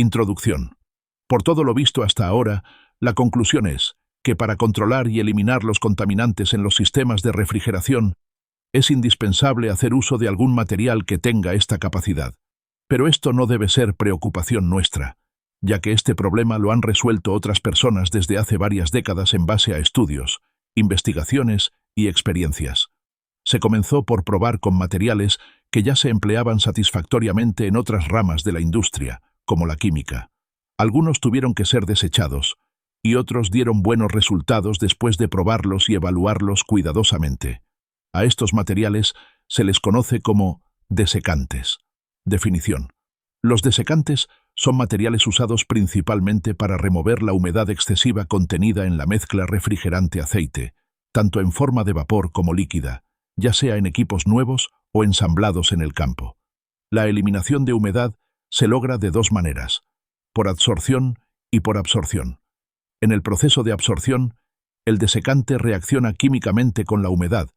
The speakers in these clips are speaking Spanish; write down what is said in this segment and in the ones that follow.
Introducción. Por todo lo visto hasta ahora, la conclusión es que para controlar y eliminar los contaminantes en los sistemas de refrigeración, es indispensable hacer uso de algún material que tenga esta capacidad. Pero esto no debe ser preocupación nuestra, ya que este problema lo han resuelto otras personas desde hace varias décadas en base a estudios, investigaciones y experiencias. Se comenzó por probar con materiales que ya se empleaban satisfactoriamente en otras ramas de la industria, como la química. Algunos tuvieron que ser desechados, y otros dieron buenos resultados después de probarlos y evaluarlos cuidadosamente. A estos materiales se les conoce como desecantes. Definición. Los desecantes son materiales usados principalmente para remover la humedad excesiva contenida en la mezcla refrigerante-aceite, tanto en forma de vapor como líquida, ya sea en equipos nuevos o ensamblados en el campo. La eliminación de humedad se logra de dos maneras, por adsorción y por absorción. En el proceso de absorción, el desecante reacciona químicamente con la humedad,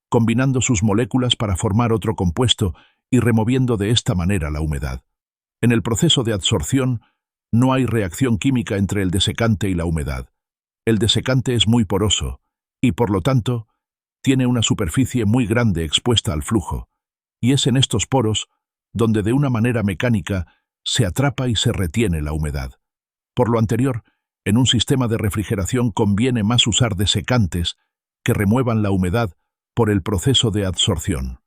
combinando sus moléculas para formar otro compuesto y removiendo de esta manera la humedad. En el proceso de adsorción, no hay reacción química entre el desecante y la humedad. El desecante es muy poroso y, por lo tanto, tiene una superficie muy grande expuesta al flujo, y es en estos poros donde de una manera mecánica se atrapa y se retiene la humedad. Por lo anterior, en un sistema de refrigeración conviene más usar desecantes que remuevan la humedad por el proceso de adsorción.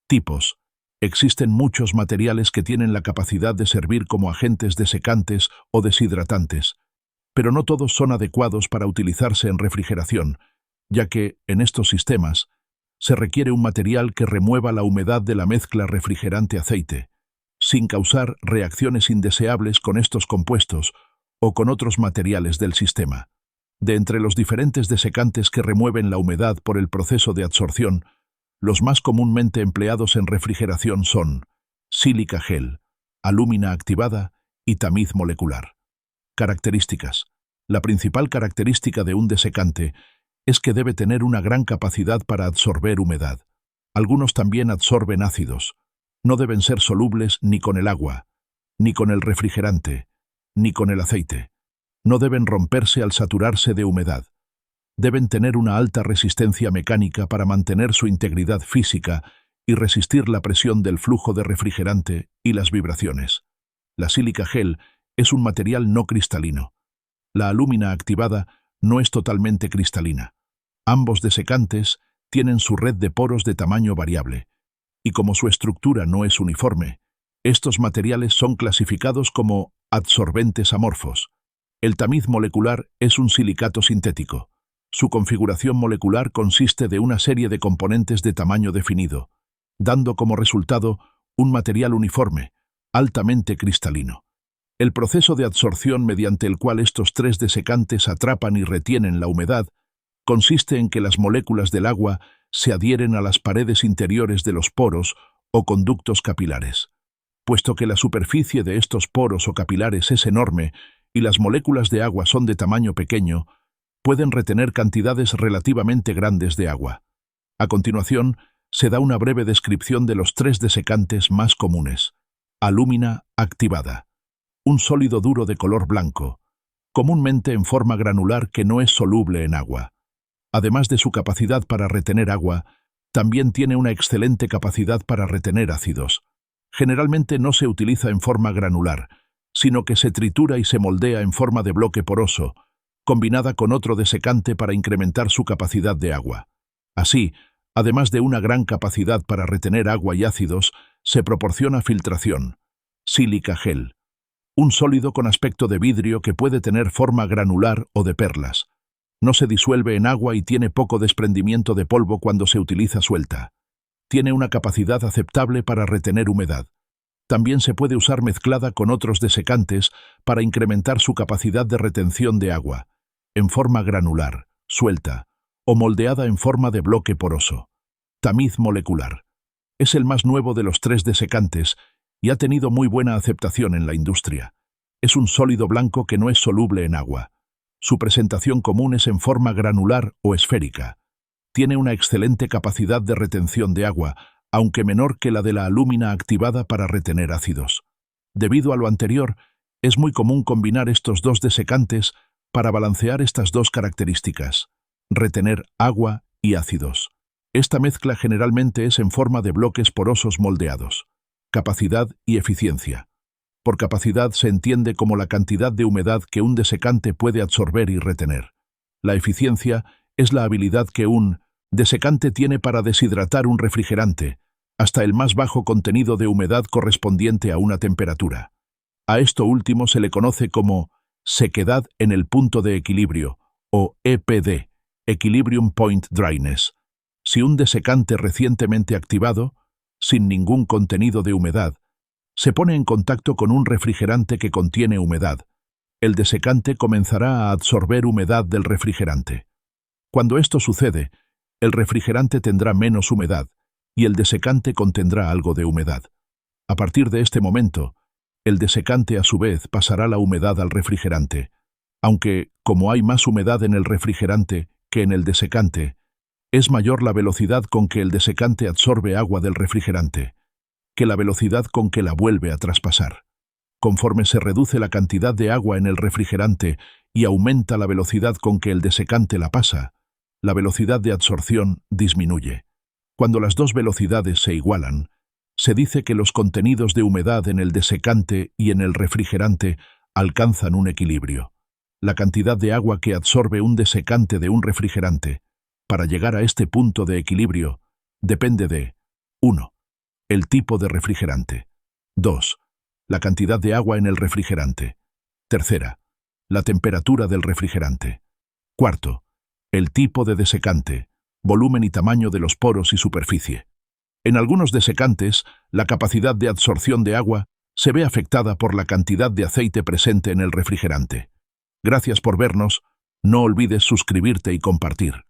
Tipos. Existen muchos materiales que tienen la capacidad de servir como agentes desecantes o deshidratantes, pero no todos son adecuados para utilizarse en refrigeración, ya que, en estos sistemas, se requiere un material que remueva la humedad de la mezcla refrigerante-aceite, sin causar reacciones indeseables con estos compuestos o con otros materiales del sistema. De entre los diferentes desecantes que remueven la humedad por el proceso de adsorción, los más comúnmente empleados en refrigeración son sílica gel, alúmina activada y tamiz molecular. Características. La principal característica de un desecante es que debe tener una gran capacidad para absorber humedad. Algunos también absorben ácidos. No deben ser solubles ni con el agua, ni con el refrigerante, ni con el aceite. No deben romperse al saturarse de humedad. Deben tener una alta resistencia mecánica para mantener su integridad física y resistir la presión del flujo de refrigerante y las vibraciones. La sílica gel es un material no cristalino. La alúmina activada no es totalmente cristalina. Ambos desecantes tienen su red de poros de tamaño variable, y como su estructura no es uniforme, estos materiales son clasificados como adsorbentes amorfos. El tamiz molecular es un silicato sintético. Su configuración molecular consiste de una serie de componentes de tamaño definido, dando como resultado un material uniforme, altamente cristalino. El proceso de adsorción mediante el cual estos tres desecantes atrapan y retienen la humedad consiste en que las moléculas del agua se adhieren a las paredes interiores de los poros o conductos capilares. Puesto que la superficie de estos poros o capilares es enorme y las moléculas de agua son de tamaño pequeño, pueden retener cantidades relativamente grandes de agua. A continuación, se da una breve descripción de los tres desecantes más comunes. Alúmina activada. Un sólido duro de color blanco, comúnmente en forma granular que no es soluble en agua. Además de su capacidad para retener agua, también tiene una excelente capacidad para retener ácidos. Generalmente no se utiliza en forma granular, sino que se tritura y se moldea en forma de bloque poroso, combinada con otro desecante para incrementar su capacidad de agua. Así, además de una gran capacidad para retener agua y ácidos, se proporciona filtración. Sílica gel. Un sólido con aspecto de vidrio que puede tener forma granular o de perlas. No se disuelve en agua y tiene poco desprendimiento de polvo cuando se utiliza suelta. Tiene una capacidad aceptable para retener humedad. También se puede usar mezclada con otros desecantes para incrementar su capacidad de retención de agua, en forma granular, suelta, o moldeada en forma de bloque poroso. Tamiz molecular. Es el más nuevo de los tres desecantes y ha tenido muy buena aceptación en la industria. Es un sólido blanco que no es soluble en agua. Su presentación común es en forma granular o esférica. Tiene una excelente capacidad de retención de agua, aunque menor que la de la alúmina activada para retener ácidos. Debido a lo anterior, Es muy común combinar estos dos desecantes para balancear estas dos características, retener agua y ácidos. Esta mezcla generalmente es en forma de bloques porosos moldeados. Capacidad y eficiencia. Por capacidad se entiende como la cantidad de humedad que un desecante puede absorber y retener. La eficiencia es la habilidad que un desecante tiene para deshidratar un refrigerante, hasta el más bajo contenido de humedad correspondiente a una temperatura. A esto último se le conoce como sequedad en el punto de equilibrio, o EPD, Equilibrium Point Dryness. Si un desecante recientemente activado, sin ningún contenido de humedad, se pone en contacto con un refrigerante que contiene humedad, el desecante comenzará a absorber humedad del refrigerante. Cuando esto sucede, el refrigerante tendrá menos humedad y el desecante contendrá algo de humedad. A partir de este momento, el desecante a su vez pasará la humedad al refrigerante, aunque, como hay más humedad en el refrigerante que en el desecante, es mayor la velocidad con que el desecante absorbe agua del refrigerante que la velocidad con que la vuelve a traspasar. Conforme se reduce la cantidad de agua en el refrigerante y aumenta la velocidad con que el desecante la pasa, la velocidad de absorción disminuye. Cuando las dos velocidades se igualan, se dice que los contenidos de humedad en el desecante y en el refrigerante alcanzan un equilibrio. La cantidad de agua que absorbe un desecante de un refrigerante, para llegar a este punto de equilibrio, depende de 1. El tipo de refrigerante. 2. La cantidad de agua en el refrigerante. 3. La temperatura del refrigerante. 4. El tipo de desecante, volumen y tamaño de los poros y superficie. En algunos desecantes, la capacidad de absorción de agua se ve afectada por la cantidad de aceite presente en el refrigerante. Gracias por vernos, no olvides suscribirte y compartir.